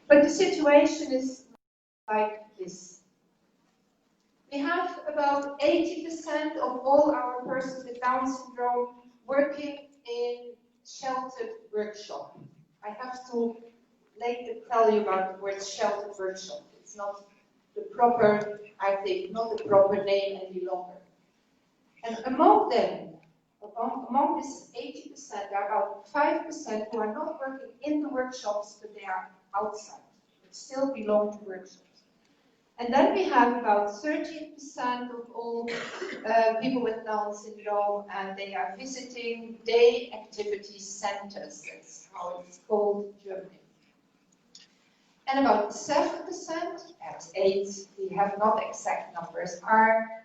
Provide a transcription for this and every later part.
But the situation is like this. We have about 80% of all our persons with Down syndrome working in sheltered workshop. I have to later tell you about the word sheltered workshop. It's not the proper, I think, not the proper name any longer. And among them, among this 80%, there are about 5% who are not working in the workshops, but they are outside, but still belong to workshops. And then we have about 13% of all people with Down syndrome, and they are visiting day activity centers. That's how it's called in Germany. And about 7%, perhaps 8%, we have not exact numbers, are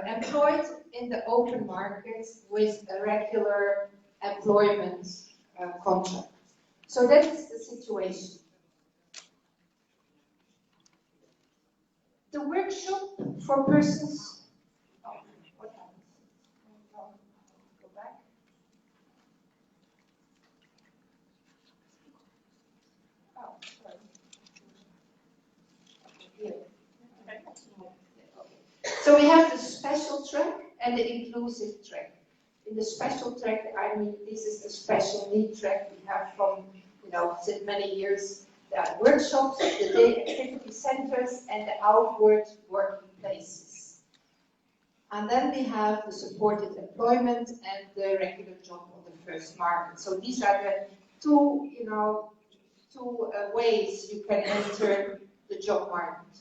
employed in the open markets with a regular employment contract. So that's the situation. The workshop for persons. Oh, what happens? Go back. Oh, sorry. Here. Okay. So we have the special track and the inclusive track. In the special track, I mean, this is the special need track we have from, since many years. There are workshops, the day activity centers, and the outward working places. And then we have the supported employment and the regular job on the first market. So these are the two ways you can enter the job market.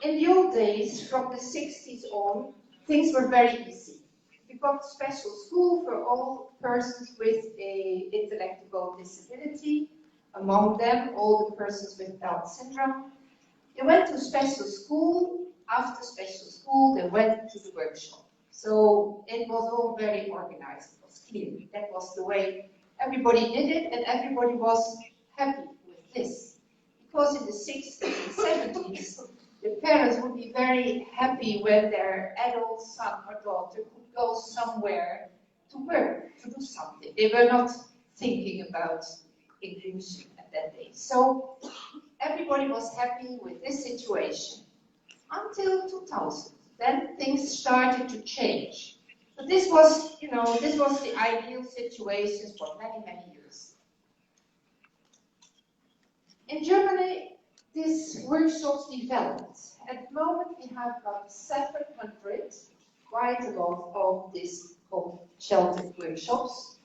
In the old days, from the 60s on, things were very easy. We got a special school for all persons with an intellectual disability, among them all the persons with Down syndrome. They went to special school. After special school, they went to the workshop. So it was all very organized. It was clear. That was the way everybody did it, and everybody was happy with this. Because in the 60s and 70s, the parents would be very happy when their adult son or daughter could go somewhere to work, to do something. They were not thinking about inclusion at that day. So everybody was happy with this situation until 2000. Then things started to change. But this was, this was the ideal situation for many, many years. In Germany, these workshops developed. At the moment, we have about 700, quite a lot of these called sheltered workshops.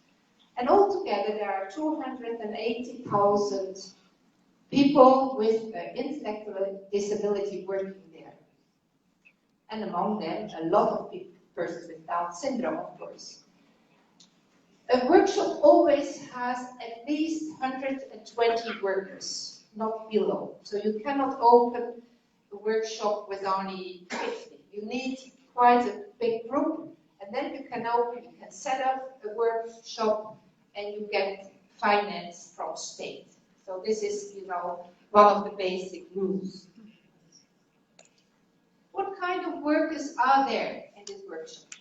And altogether, there are 280,000 people with intellectual disability working there. And among them, a lot of persons with Down syndrome, of course. A workshop always has at least 120 workers. Not below. So you cannot open a workshop with only 50. You need quite a big group, and then you can set up a workshop and you get finance from state. So this is, one of the basic rules. What kind of workers are there in this workshop?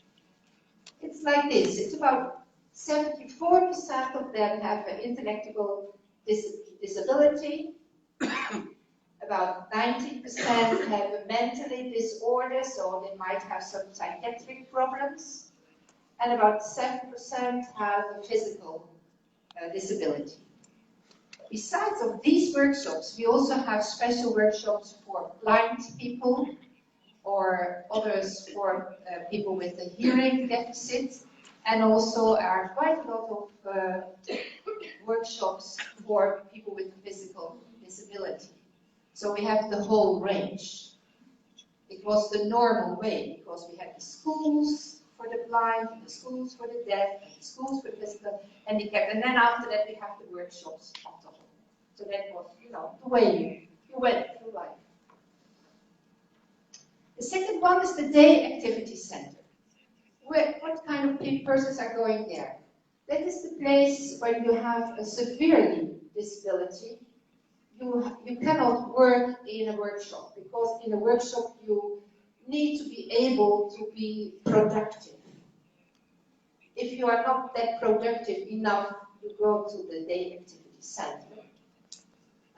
It's like this. It's about 74% of them have an intellectual disability. About 90% have a mentally disorder, so they might have some psychiatric problems. And about 7% have a physical disability. Besides of these workshops, we also have special workshops for blind people or others for people with a hearing deficit, and also are quite a lot of workshops for people with physical disability. So we have the whole range. It was the normal way, because we had the schools for the blind, the schools for the deaf, and the schools for the physical handicapped, and then after that we have the workshops on top of it. So that was, the way you went through life. The second one is the day activity center. What kind of persons are going there? That is the place where you have a severely disability. You cannot work in a workshop, because in a workshop you need to be able to be productive. If you are not that productive enough, you go to the day activity center.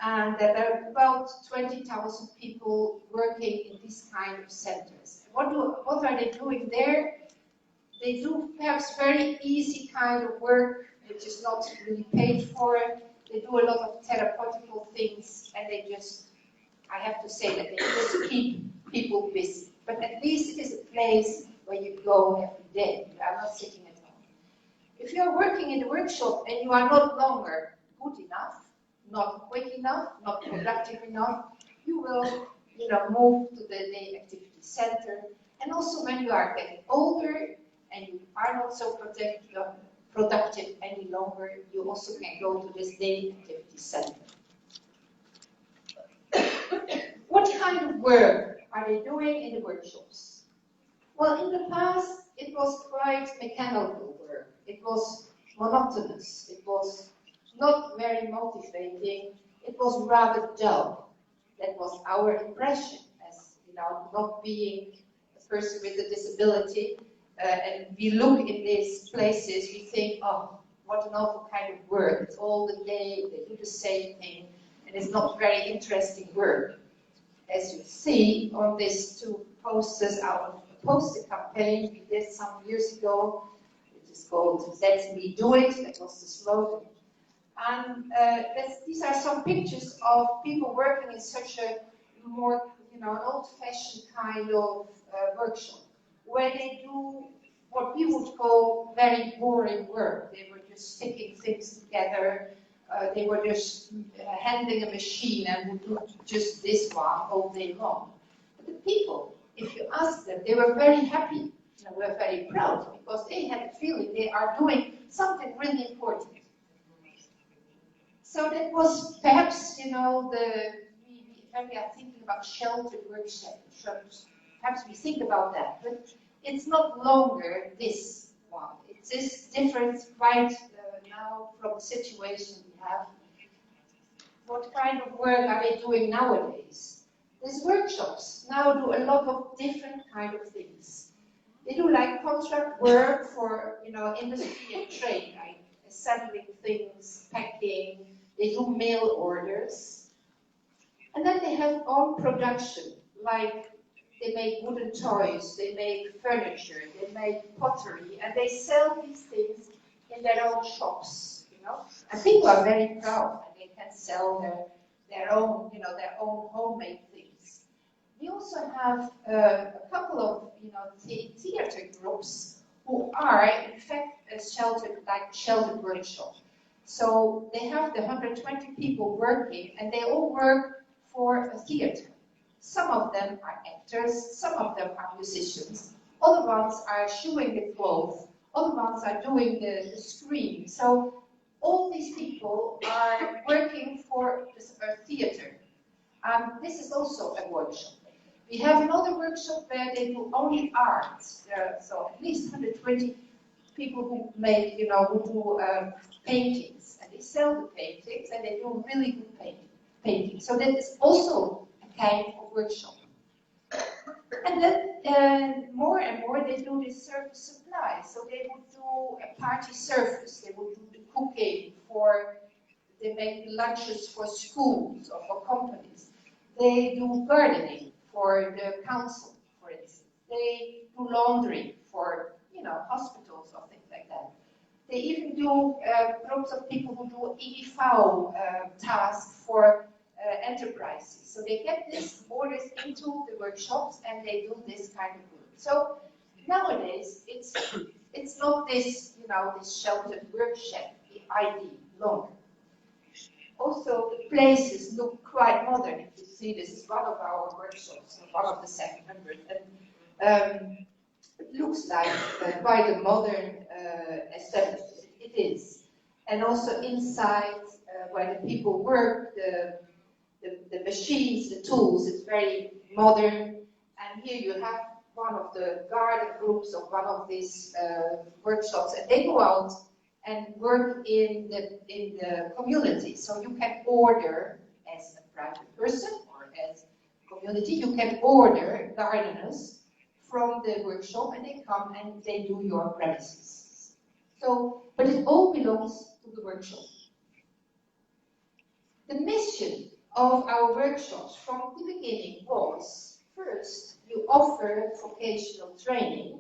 And there are about 20,000 people working in these kind of centers. What are they doing there? They do perhaps very easy kind of work, which is not really paid for. They do a lot of therapeutical things, and they just, I have to say that they just keep people busy. But at least it is a place where you go every day. You are not sitting at home. If you are working in the workshop and you are not longer good enough, not quick enough, not productive enough, you will, move to the day activity center. And also when you are getting older and you are not so productive any longer, you also can go to this day activity center. What kind of work are they doing in the workshops? Well, in the past, it was quite mechanical work. It was monotonous. It was not very motivating. It was rather dull. That was our impression as, not being a person with a disability. And we look in these places, we think, oh, what an awful kind of work. It's all the day, they do the same thing, and it's not very interesting work. As you see on these two posters out of the poster campaign we did some years ago, which is called Let Me Do It, that was the slogan. And these are some pictures of people working in such a more, an old-fashioned kind of workshop, where they do what we would call very boring work. They were just sticking things together. They were just handling a machine and would do just this one all day long. But the people, if you ask them, they were very happy. They were very proud because they had the feeling they are doing something really important. So that was perhaps, when we are thinking about sheltered workshops, perhaps we think about that. But it's not longer this one. It is different quite now from the situation we have. What kind of work are they doing nowadays? These workshops now do a lot of different kind of things. They do like contract work for, industry and trade, like assembling things, packing. They do mail orders. And then they have own production, like they make wooden toys, they make furniture, they make pottery, and they sell these things in their own shops, And people are very proud, and they can sell their own, their own homemade things. We also have a couple of, theater groups who are, in fact, a sheltered workshop. So they have the 120 people working, and they all work for a theater. Some of them are actors, some of them are musicians, other ones are shoeing the clothes, other ones are doing the screen. So all these people are working for a theater. This is also a workshop. We have another workshop where they do only art. So at least 120 people who make, who do paintings, and they sell the paintings, and they do really good painting. So that is also a kind of workshop. And then more and more they do this service supply. So they would do a party service. They would do the cooking they make lunches for schools or for companies. They do gardening for the council, for instance. They do laundry for, hospitals or things like that. They even do groups of people who do EDV tasks for enterprises. So they get these orders into the workshops and they do this kind of work. So nowadays it's not this, this sheltered workshop idea longer. Also, the places look quite modern. If you see, this is one of our workshops, one of the 700. And it looks like quite a modern establishment. It is. And also inside, where the people work, the machines, the tools, it's very modern. And here you have one of the garden groups of one of these workshops, and they go out and work in the community. So you can order, as a private person or as a community, you can order gardeners from the workshop, and they come and they do your premises. So, but it all belongs to the workshop. intention of our workshops from the beginning was, first, you offer vocational training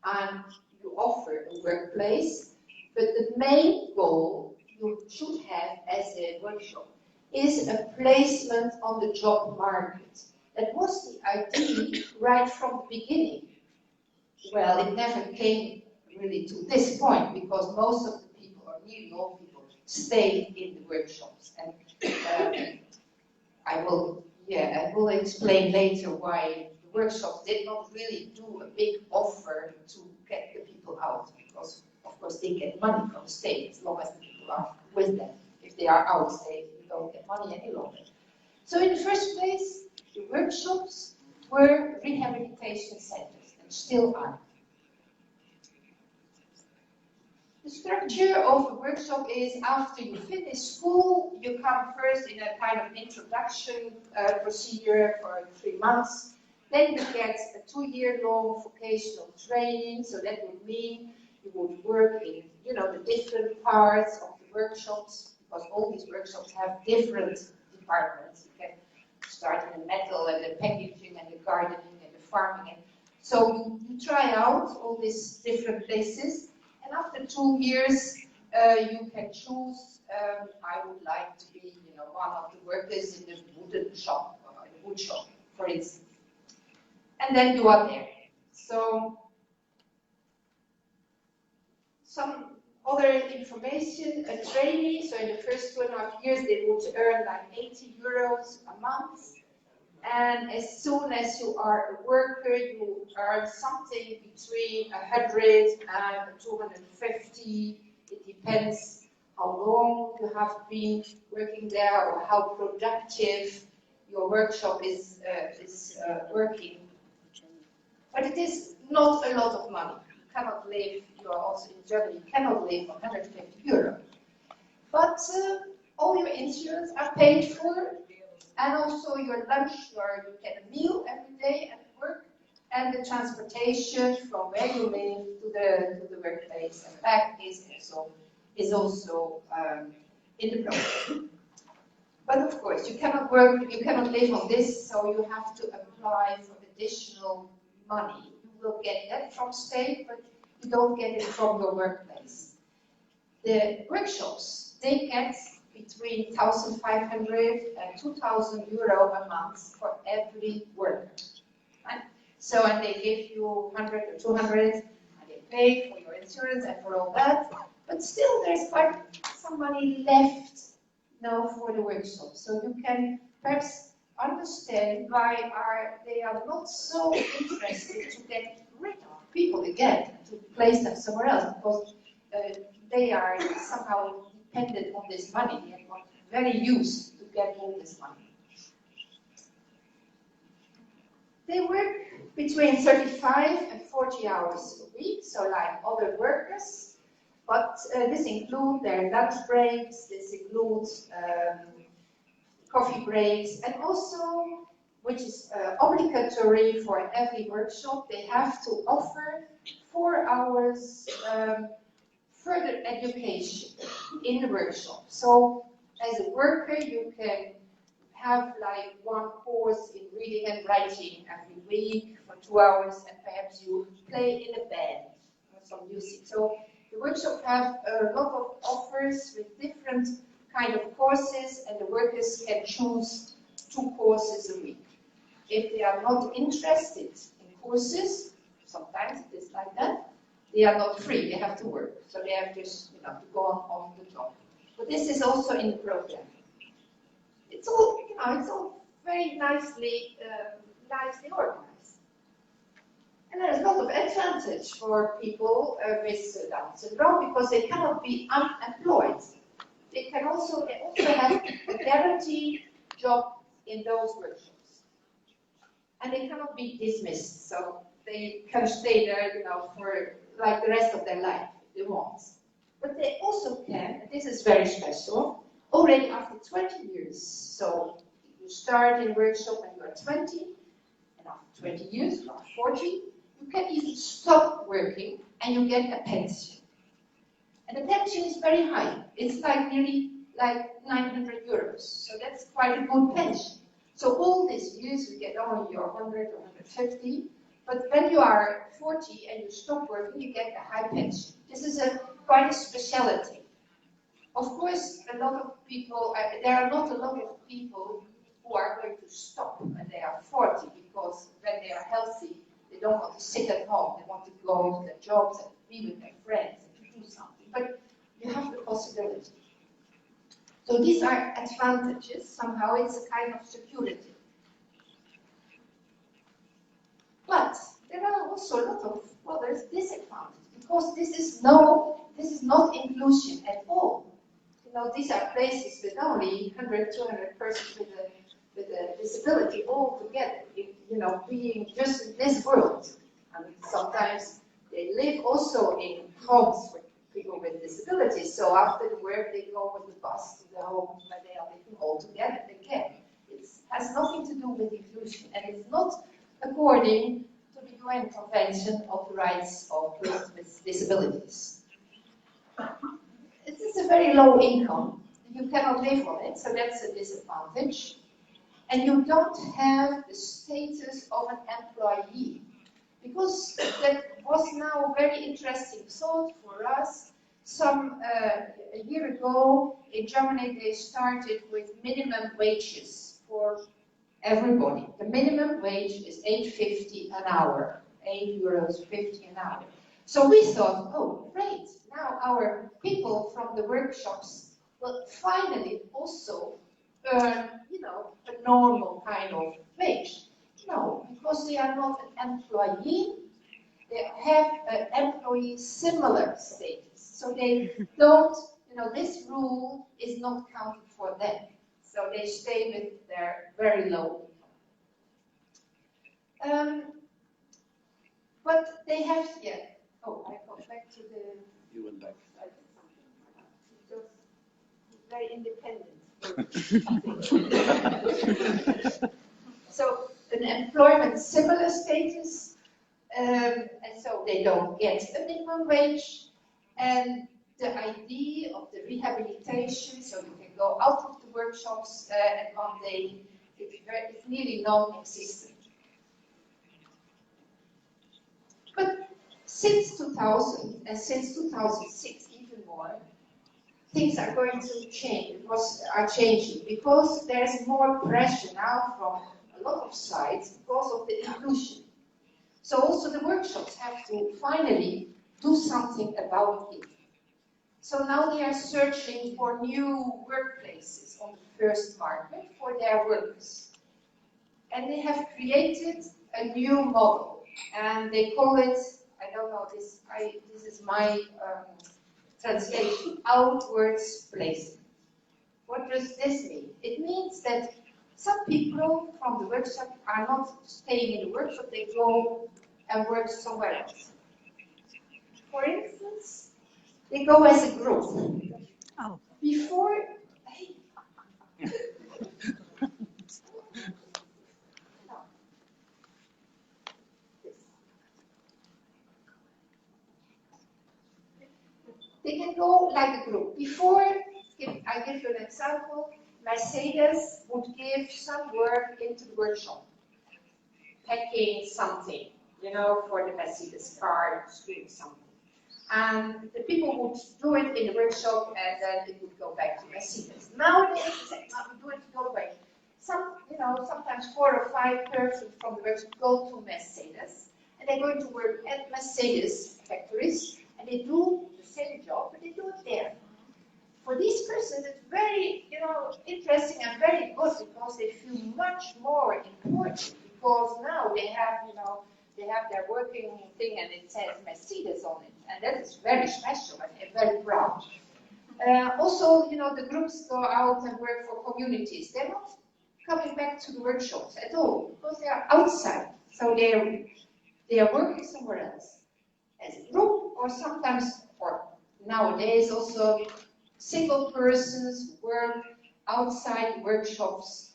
and you offer a workplace, but the main goal you should have as a workshop is a placement on the job market. That was the idea right from the beginning. Well, it never came really to this point because most of the people, or nearly all people, stayed in the workshops. And I will explain later why the workshops did not really do a big offer to get the people out, because of course they get money from the state as long as the people are with them. If they are out, they don't get money any longer. So in the first place, the workshops were rehabilitation centers, and still are. The structure of the workshop is after you finish school, you come first in a kind of introduction procedure for 3 months. Then you get a 2-year-long vocational training, so that would mean you would work in, the different parts of the workshops, because all these workshops have different departments. You can start in the metal and the packaging and the gardening and the farming. And so you try out all these different places, and after 2 years, you can choose, I would like to be, one of the workers in the wooden shop, or the wood shop, for instance. And then you are there. So, some other information, a trainee, so in the first 2.5 years, they would earn like 80 euros a month. And as soon as you are a worker, you earn something between 100 and 250. It depends how long you have been working there or how productive your workshop is working. But it is not a lot of money. You cannot live, you are also in Germany, you cannot live on 150 euro. But all your insurance are paid for, and also your lunch, or you get a meal every day at work, and the transportation from where you live to the workplace and back is also in the program. But of course, you cannot live on this, so you have to apply for additional money. You will get that from state, but you don't get it from your workplace. The workshops, they get between 1,500 and 2,000 euro a month for every worker. Right? So, and they give you 100 or 200, and they pay for your insurance and for all that. But still, there's quite some money left now for the workshop. So you can perhaps understand why they are not so interested to get rid of people again, to place them somewhere else, because they are somehow dependent on this money. They are not very used to get all this money. They work between 35 and 40 hours a week, so like other workers, but this includes their lunch breaks, this includes coffee breaks, and also, which is obligatory for every workshop, they have to offer 4 hours further education in the workshop. So as a worker, you can have like one course in reading and writing every week for 2 hours, and perhaps you play in a band or some music. So the workshop have a lot of offers with different kind of courses, and the workers can choose 2 courses a week. If they are not interested in courses, sometimes it is like that, they are not free, they have to work. So they have just to go on the job. But this is also in the program. It's all, it's all very nicely organized. And there's a lot of advantage for people with Down syndrome, because they cannot be unemployed. They also have a guaranteed job in those workshops. And they cannot be dismissed, so they can stay there, for like the rest of their life if they want. But they also can, and this is very special, already after 20 years. So you start in workshop when you are 20, and after 20 years, after 40, you can even stop working and you get a pension. And the pension is very high. It's like nearly like 900 euros. So that's quite a good pension. So all these years you get only your 100 or 150, but when you are 40 and you stop working, you get a high pension. This is quite a speciality. Of course, a lot of people, there are not a lot of people who are going to stop when they are 40, because when they are healthy, they don't want to sit at home. They want to go to their jobs and be with their friends and to do something. But you have the possibility. So these are advantages. Somehow it's a kind of security. But there are also a lot of, well, there's disadvantages, because this is not inclusion at all. You know, these are places with only 100, 200 persons with a disability all together, you know, being just in this world. I mean, sometimes they live also in homes with people with disabilities, so after the work they go with the bus to the home where they are living all together again. It has nothing to do with inclusion, and it's not according to the UN Convention of the Rights of Persons with Disabilities. It is a very low income. You cannot live on it, so that's a disadvantage. And you don't have the status of an employee. Because that was now a very interesting thought for us. A year ago, in Germany, they started with minimum wages for everybody. The minimum wage is 8.50 an hour, €8.50 an hour. So we thought, oh, great, now our people from the workshops will finally also earn, you know, a normal kind of wage. No, because they are not an employee, they have an employee similar status. So they don't, you know, this rule is not counted for them. So they stay with their very low income. But they have, yeah. Oh, I go back to the. You went back. He's very independent. So an employment similar status, and so they don't get a minimum wage. And the idea of the rehabilitation, so you can go out of the workshops and one day, it's nearly non-existent. But since 2000 and since 2006, even more, things are going to change, are changing, because there's more pressure now from a lot of sides because of the inclusion. So also the workshops have to finally do something about it. So now they are searching for new workplaces on the first market for their workers. And they have created a new model, and they call it, I don't know, this is my translation, outwards placement. What does this mean? It means that some people from the workshop are not staying in the workshop, they go and work somewhere else. For instance, they go as a group. Oh. Before, they can go like a group. Before, I give you an example, Mercedes would give some work into the workshop, packing something, you know, for the Mercedes car, doing something. And the people would do it in the workshop, and then it would go back to Mercedes. Nowadays, they say, no, we do it the other way. Sometimes 4 or 5 persons from the workshop go to Mercedes, and they're going to work at Mercedes factories, and they do the same job, but they do it there. For these persons, it's very, interesting and very good, because they feel much more important, because now they have, they have their working thing and it says Mercedes on it, and that is very special and they're very proud. Also, the groups go out and work for communities. They're not coming back to the workshops at all, because they are outside. So they are working somewhere else as a group, or sometimes, or nowadays also, single persons work outside workshops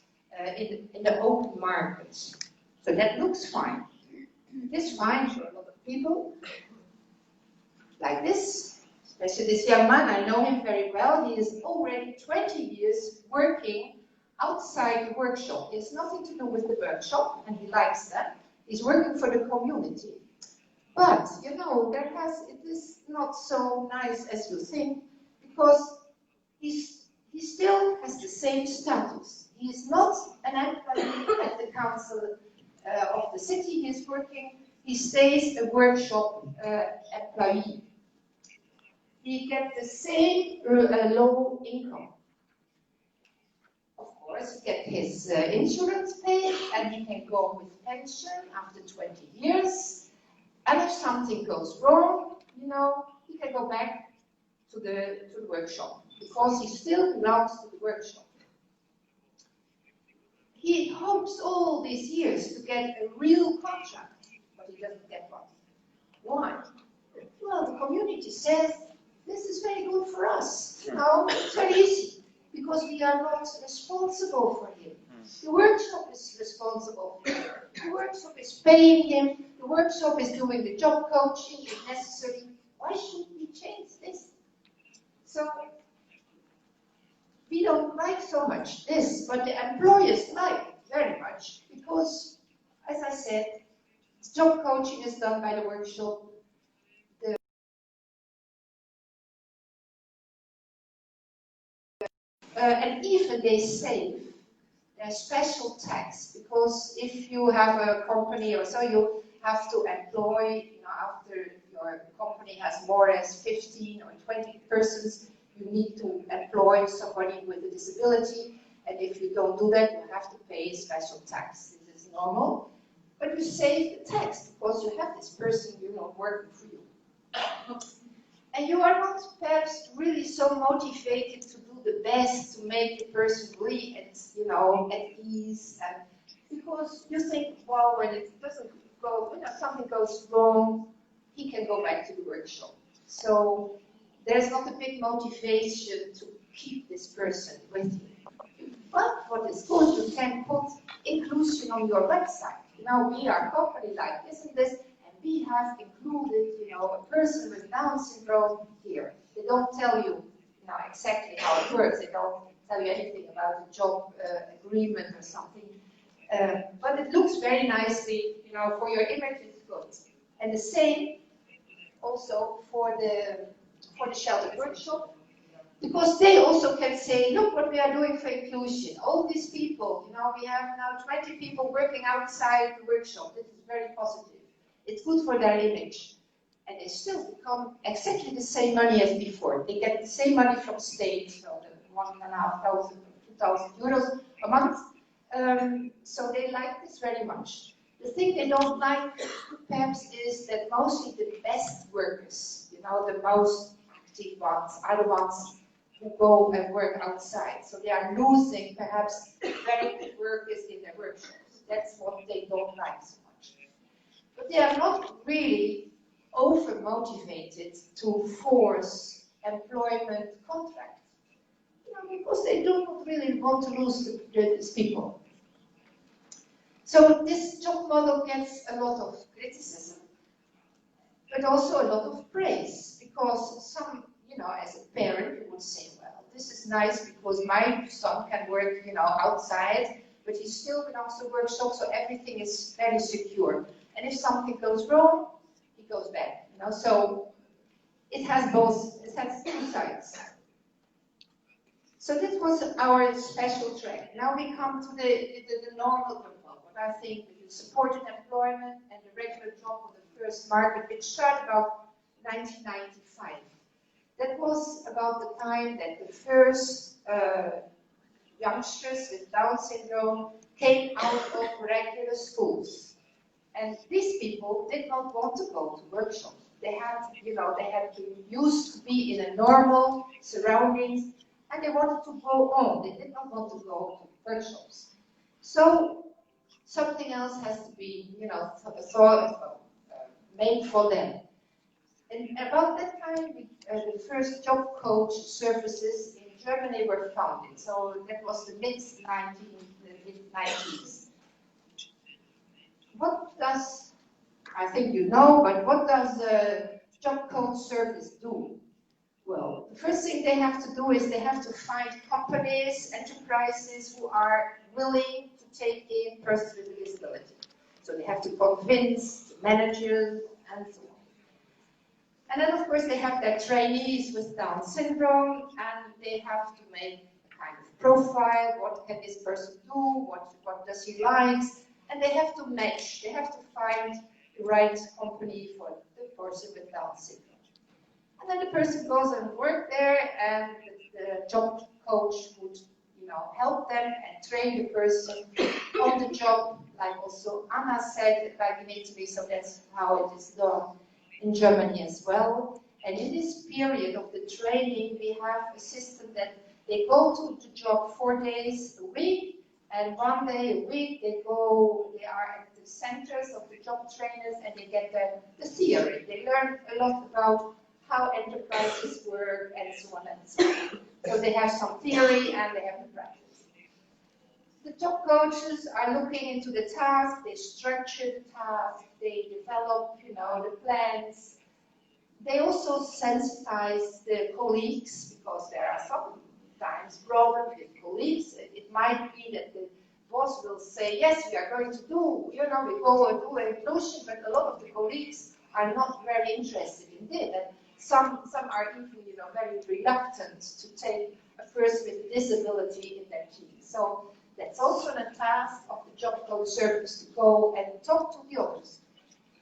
in the open market. So that looks fine. It is fine for a lot of people, like this. especially this young man, I know him very well. He is already 20 years working outside the workshop. He has nothing to do with the workshop, and he likes that. He's working for the community. But, you know, it is not so nice as you think, because he still has the same status. He is not an employee at the council of the city he is working. He stays a workshop employee. He gets the same low income. Of course, he gets his insurance paid, and he can go with pension after 20 years. And if something goes wrong, you know, he can go back to the workshop, because he still belongs to the workshop. He hopes all these years to get a real contract, but he doesn't get one. Why? Well, the community says, this is very good for us. You know, it's very easy, because we are not responsible for him. The workshop is responsible for him. The workshop is paying him. The workshop is doing the job coaching if necessary. Why should we change this? So, we don't like so much this, but the employers like it very much, because, as I said, job coaching is done by the workshop. And even they save a special tax, because if you have a company or so, you have to employ, you know, after your company has more or less 15 or 20 persons, you need to employ somebody with a disability, and if you don't do that, you have to pay a special tax. This is normal, but you save the tax, because you have this person, you know, working for you. And you are not perhaps really so motivated to do the best to make the person really at, you know, at ease, and because you think, well, when it doesn't go, you know, something goes wrong, he can go back to the workshop. So there's not a big motivation to keep this person with you. But what is good, you can put inclusion on your website. You know, we are a company like this and this, and we have included, you know, a person with Down syndrome here. They don't tell you, you know, exactly how it works. They don't tell you anything about the job agreement or something. But it looks very nicely, you know, for your image, it's good. And the same also for the shelter workshop, because they also can say, look what we are doing for inclusion. All these people, you know, we have now 20 people working outside the workshop. This is very positive. It's good for their image. And they still become exactly the same money as before. They get the same money from state, so the 1,500 or 2,000 euros a month. So they like this very much. The thing they don't like, perhaps, is that mostly the best workers, you know, the most active ones, are the ones who go and work outside. So they are losing, perhaps, very good workers in their workshops. That's what they don't like so much. But they are not really over-motivated to force employment contracts, you know, because they do not really want to lose these people. So this job model gets a lot of criticism, but also a lot of praise, because some, you know, as a parent, you would say, well, this is nice because my son can work, you know, outside, but he still belongs to the workshop, so everything is very secure. And if something goes wrong, he goes back, you know. So it has two sides. So this was our special track. Now we come to the normal component, what I think the supported employment and the regular job on the first market, which started about 1995. That was about the time that the first youngsters with Down syndrome came out of regular schools. And these people did not want to go to workshops. They had, you know, they had to used to be in a normal surroundings, and they wanted to go on. They did not want to go to workshops. So something else has to be, you know, made for them. And about that time, the first job coach services in Germany were founded. So that was the mid-90s. What does, I think you know, but what does a job coach service do? Well, the first thing they have to do is they have to find companies, enterprises who are willing to take in persons with a disability. So they have to convince the managers and so on. And then, of course, they have their trainees with Down syndrome, and they have to make a kind of profile. What can this person do? What does he like? And they have to match. They have to find the right company for the person with Down syndrome. And then the person goes and work there, and the job coach would, help them and train the person on the job, like also Anna said, like in Italy. So that's how it is done in Germany as well. And in this period of the training, we have a system that they go to the job 4 days a week, and 1 day a week they are at the centers of the job trainers, and they get the theory. They learn a lot about how enterprises work and so on and so on. So they have some theory and they have the practice. The job coaches are looking into the task, they structure the task, they develop, the plans. They also sensitize the colleagues, because there are sometimes problems with colleagues. It might be that the boss will say, yes, we are going to do, we go and do inclusion, but a lot of the colleagues are not very interested in it. And some are even, very reluctant to take a person with a disability in their team. So that's also a task of the job coach service to go and talk to the others.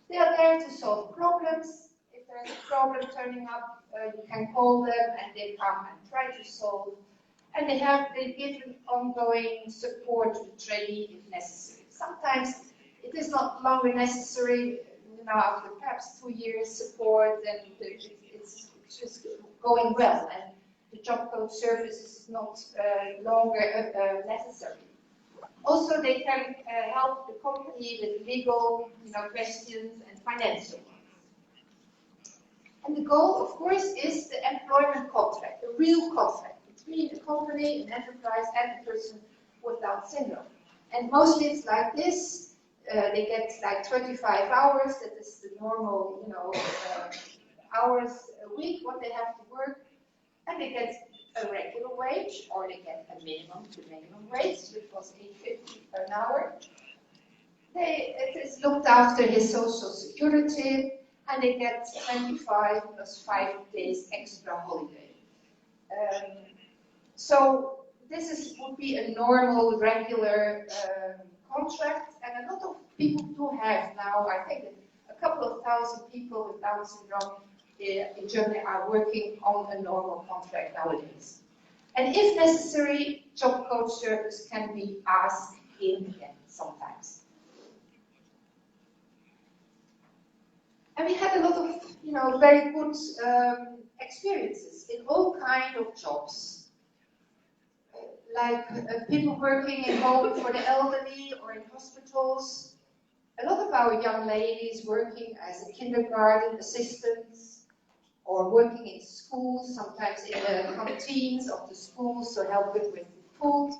They are there to solve problems. If there's a problem turning up, you can call them and they come and try to solve. And they give ongoing support to the trainee if necessary. Sometimes it is not longer necessary, after perhaps 2 years support, and it's just going well, and the job coach service is not longer necessary. Also, they can help the company with legal, questions and financial ones. And the goal, of course, is the employment contract, the real contract between a company, an enterprise, and a person with Down syndrome. And mostly it's like this. They get like 25 hours. That is the normal, hours a week what they have to work, and they get a regular wage, or they get the minimum wage, which was $8.50 per hour. It is looked after his social security, and they get 25 plus 5 days extra holiday. So this would be a normal, regular contract, and a lot of people do have now. I think a couple of thousand people with Down syndrome in Germany are working on a normal contract nowadays. And if necessary, job coach service can be asked in again sometimes. And we had a lot of, very good experiences in all kinds of jobs. Like people working in home for the elderly or in hospitals. A lot of our young ladies working as a kindergarten assistants, or working in schools, sometimes in the canteens of the schools, so helping with the food.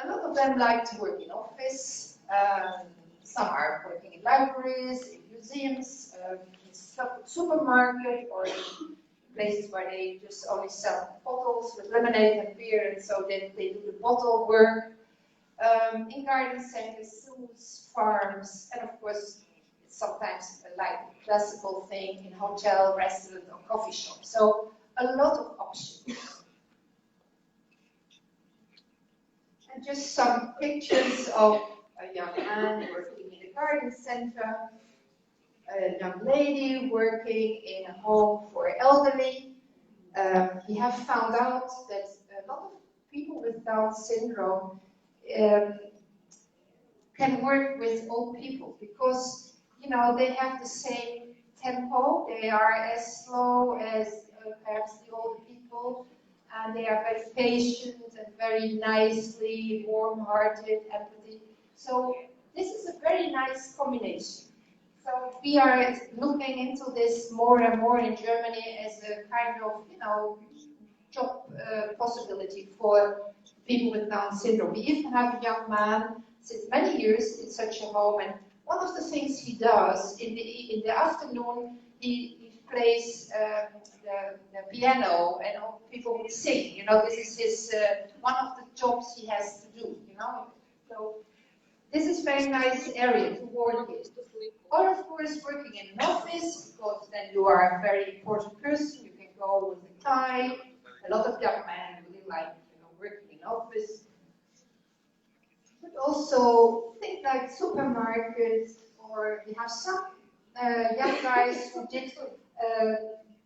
A lot of them like to work in office. Some are working in libraries, in museums, in supermarket, or in places where they just only sell bottles with lemonade and beer, and so they do the bottle work. In garden centers, zoos, farms, and of course, it's sometimes like a classical thing in hotel, restaurant, or coffee shop. So a lot of options. And just some pictures of a young man working in a garden center, a young lady working in a home for elderly. We have found out that a lot of people with Down syndrome can work with old people because, they have the same tempo. They are as slow as perhaps the older people, and they are very patient and very nicely, warm-hearted, empathy. So this is a very nice combination. So we are looking into this more and more in Germany as a kind of, job possibility for people with Down syndrome. We even have a young man since many years in such a home, and one of the things he does in the afternoon, he plays the piano, and all people would sing. You know, this is his one of the jobs he has to do. You know, so this is very nice area to work in. Or of course, working in an office, because then you are a very important person. You can go with a tie. A lot of young men really like, you know, working in office. But also things like supermarkets, or we have some young guys who did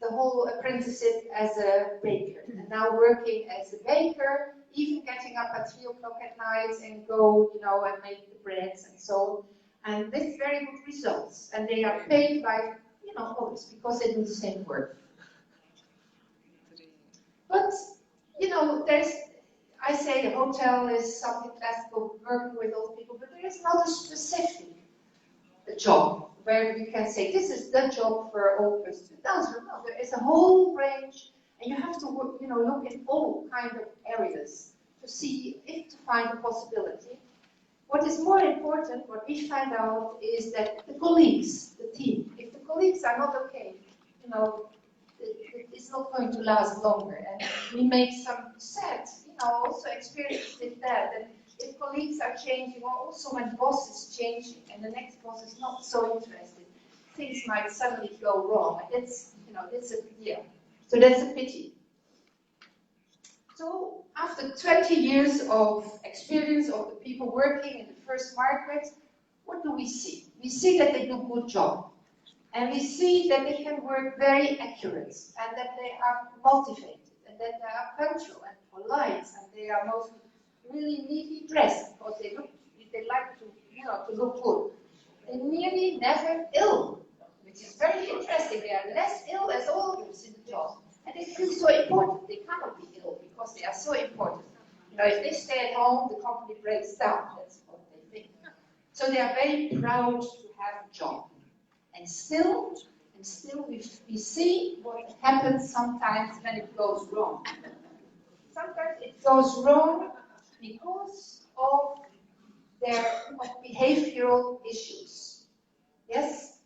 the whole apprenticeship as a baker, and now working as a baker, even getting up at 3 o'clock at night and go, you know, and make the breads and so on. And with very good results. And they are paid like, you know, others, because they do the same work. But, you know, I say the hotel is something classical, working with old people, but there is not a specific job where we can say this is the job for old persons with Down syndrome. No, there is a whole range, and you have to work, you know, look in all kind of areas to see if to find a possibility. What is more important, what we find out, is that the colleagues, the team, if the colleagues are not okay, you know, it's not going to last longer. And we make some sad, you know, also experiences with that if colleagues are changing, or also when boss is changing and the next boss is not so interested, things might suddenly go wrong. And it's, you know, it's a, yeah. So that's a pity. So after 20 years of experience of the people working in the first market, what do we see? We see that they do a good job. And we see that they can work very accurate, and that they are motivated, and that they are punctual and polite, and they are mostly really neatly dressed, because they like to, you know, to look good. They're nearly never ill, which is very interesting. They are less ill as others in the job. And they feel so important. They cannot be ill because they are so important. You know, if they stay at home, the company breaks down. That's what they think. So they are very proud to have a job. And still we see what happens sometimes when it goes wrong. Sometimes it goes wrong because of their behavioral issues. Yes?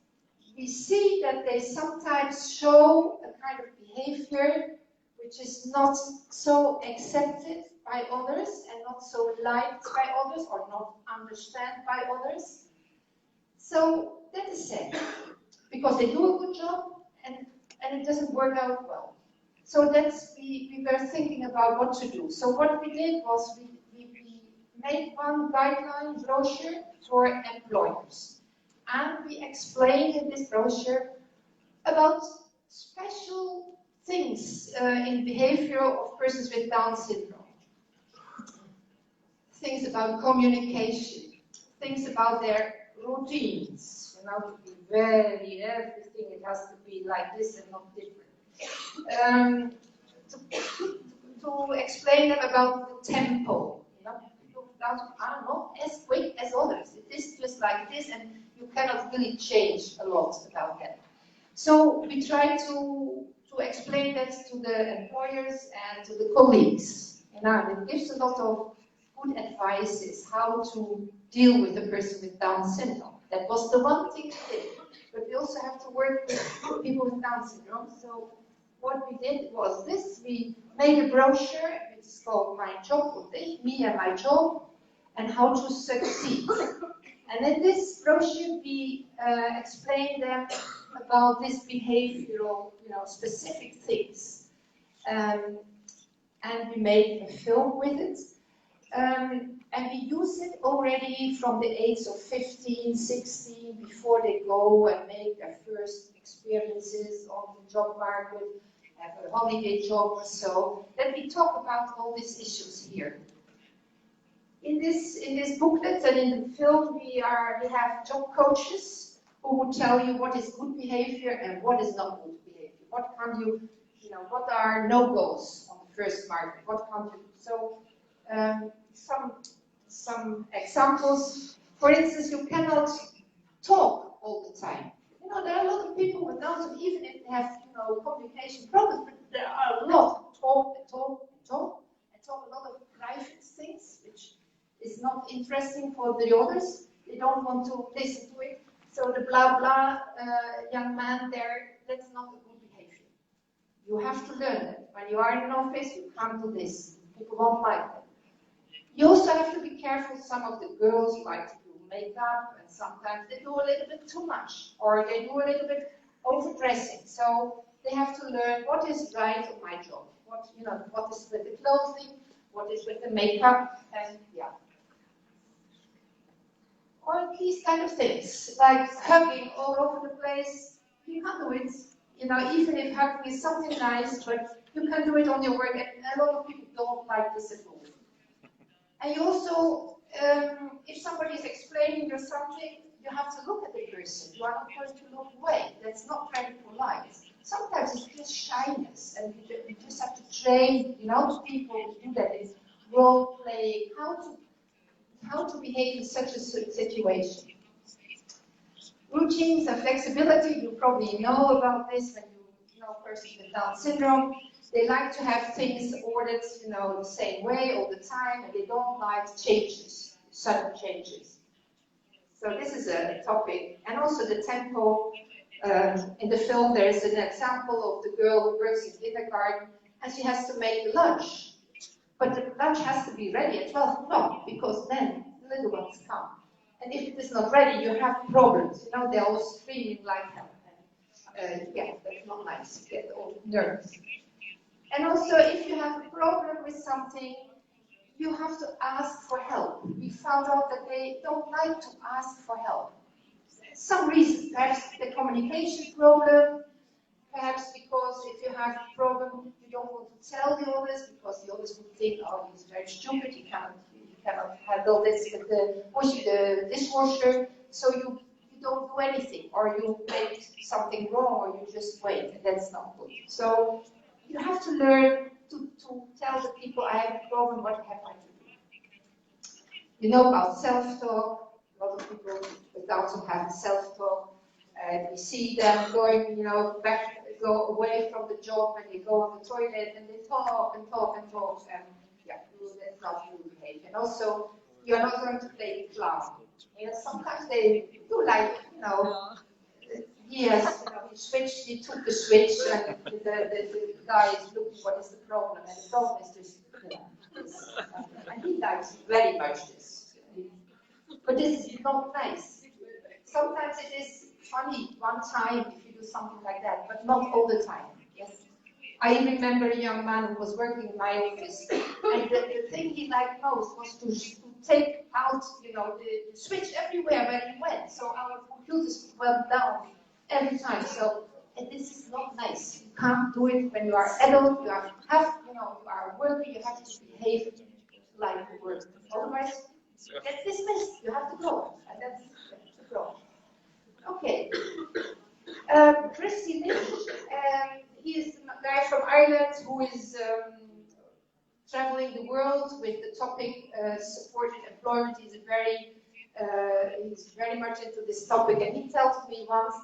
We see that they sometimes show a kind of behavior which is not so accepted by others and not so liked by others or not understood by others. So that is sad, because they do a good job and it doesn't work out well. So that's, we were thinking about what to do. So what we did was we made one guideline brochure for employers. And we explained in this brochure about special things in behavior of persons with Down syndrome. Things about communication, things about their routines, you know, to be very everything, it has to be like this and not different. To explain them about the tempo, you know, people are not as quick as others. It is just like this, and you cannot really change a lot about that. So we try to explain that to the employers and to the colleagues. You know, and it gives a lot of good advices how to deal with a person with Down syndrome. That was the one thing we did. But we also have to work with people with Down syndrome. So what we did was this. We made a brochure, which is called My Job, Me and My Job, and How to Succeed. And in this brochure, we explain them about these behavioral, you know, specific things. And we made a film with it. And we use it already from the age of 15, 16, before they go and make their first experiences on the job market, have a holiday job or so. Then we talk about all these issues here. In this booklet and in the film, we have job coaches who will tell you what is good behavior and what is not good behavior. What can you know, what are no-goes on the first market? What can't you do? So some examples. For instance, you cannot talk all the time. You know, there are a lot of people with Down syndrome, even if they have, you know, communication problems, but there are a lot talk a lot of private things, which is not interesting for the others. They don't want to listen to it. So the blah blah young man there, that's not a good You have to learn that. When you are in an office, you can't do this. People won't like it. You also have to be careful. Some of the girls like to do makeup, and sometimes they do a little bit too much, or they do a little bit overdressing. So they have to learn what is right on my job. What is with the clothing, what is with the makeup, and yeah. Or these kind of things, like hugging all over the place. You can do it, even if hugging is something nice, but you can do it on your work, and a lot of people don't like this at all. And you also, if somebody is explaining you something, you have to look at the person. You are not going to look away. That's not very polite. Sometimes it's just shyness, and you just have to train, people to do that. It's role playing, how to behave in such a situation. Routines and flexibility, you probably know about this when you know persons with Down syndrome. They like to have things ordered, the same way all the time, and they don't like changes, sudden changes. So this is a topic, and also the tempo. In the film, there is an example of the girl who works in kindergarten, and she has to make lunch. But the lunch has to be ready at 12 o'clock, because then the little ones come. And if it is not ready, you have problems. They're all screaming like hell. Yeah, that's not nice. You get all nervous. And also, if you have a problem with something, you have to ask for help. We found out that they don't like to ask for help. Some reasons, perhaps the communication problem, perhaps because if you have a problem, you don't want to tell the others, because the others would think, oh, he's very stupid, he cannot handle this with the dishwasher, so you don't do anything, or you make something wrong, or you just wait, and that's not good. So you have to learn to tell the people, I have a problem, what have I to do? You know about self-talk. A lot of people with Down syndrome have self-talk. We see them going, go away from the job, and they go on the toilet, and they talk and talk and talk, and yeah, that's not good behavior. And also, you're not going to play the clown. Sometimes they do like, yes, he took the switch, and the guy is looking, what is the problem? And the problem is this, this. And he likes very much this. But this is not nice. Sometimes it is funny one time if you do something like that, but not all the time. Yes. I remember a young man who was working in my office, and the thing he liked most was to take out, the switch everywhere where he went. So our computers went down every time. So, and this is not nice. You can't do it when you are adult. You are a worker. You have to behave like a worker. Otherwise, you get dismissed. You have to go, and that's the problem. Okay. Christy Lynch, he is a guy from Ireland who is traveling the world with the topic supported employment. He's very much into this topic, and he tells me once,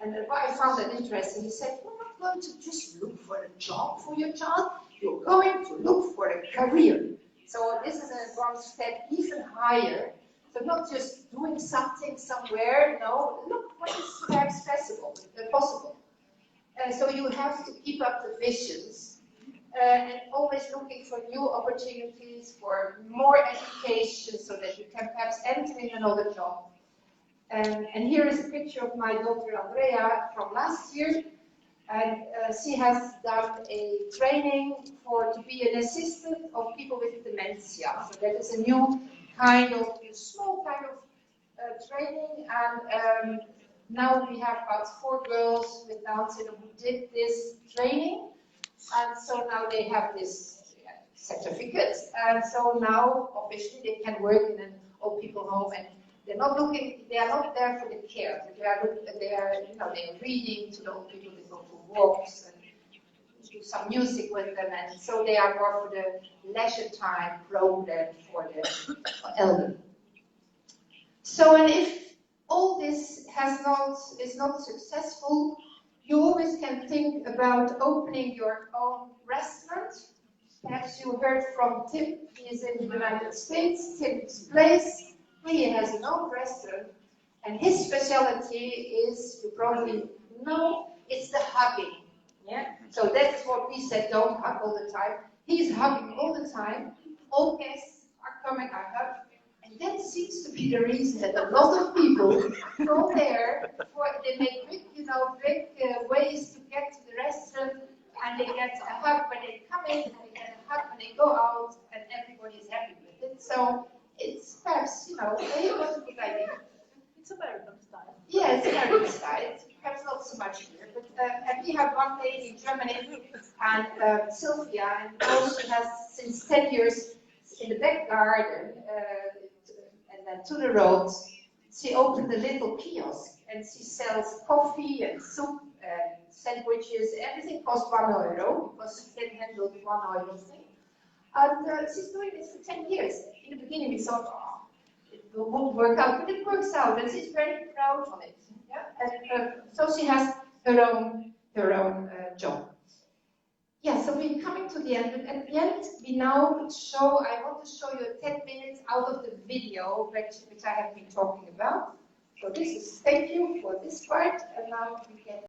and I found that interesting. He said, "You're not going to just look for a job for your child. You're going to look for a career." So this is one step even higher. So not just doing something somewhere. No, look what is perhaps possible. So you have to keep up the visions. And always looking for new opportunities, for more education, so that you can perhaps enter in another job. And here is a picture of my daughter Andrea from last year, and she has done a training to be an assistant of people with dementia. So that is a new small kind of training, and now we have about 4 girls with Down syndrome who did this training. And so now they have this certificate, and so now officially they can work in an old people home, and they are not there for the care. They are reading to the old people. They go for walks and do some music with them, and so they are more for the leisure time program for the elderly. So, and if all this is not successful, you always can think about opening your own restaurant. Perhaps you heard from Tim. He is in the United States. Tim's Place. He has an own restaurant, and his specialty is, you probably know, it's the hugging. Yeah. So that's what we said. Don't hug all the time. He's hugging all the time. All guests are coming. I hug. And that seems to be the reason that a lot of people go there. They make big, ways to get to the restaurant, and they get a hug when they come in, and they get a hug when they go out, and everybody is happy with it. So it's perhaps, maybe it was a good idea. It's American style. Yeah, it's American style. Perhaps not so much here, but and we have one lady in Germany, and Sylvia, and she has since 10 years in the back garden, and then to the road, she opened a little kiosk, and she sells coffee and soup and sandwiches. Everything costs €1 because she can handle the €1 thing. And she's doing this for 10 years. In the beginning, we thought, it won't work out, but it works out, and she's very proud of it. Yeah, and so she has her own job. Yeah, so we're coming to the end, and at the end, I want to show you 10 minutes out of the video which I have been talking about. So thank you for this part, and now we get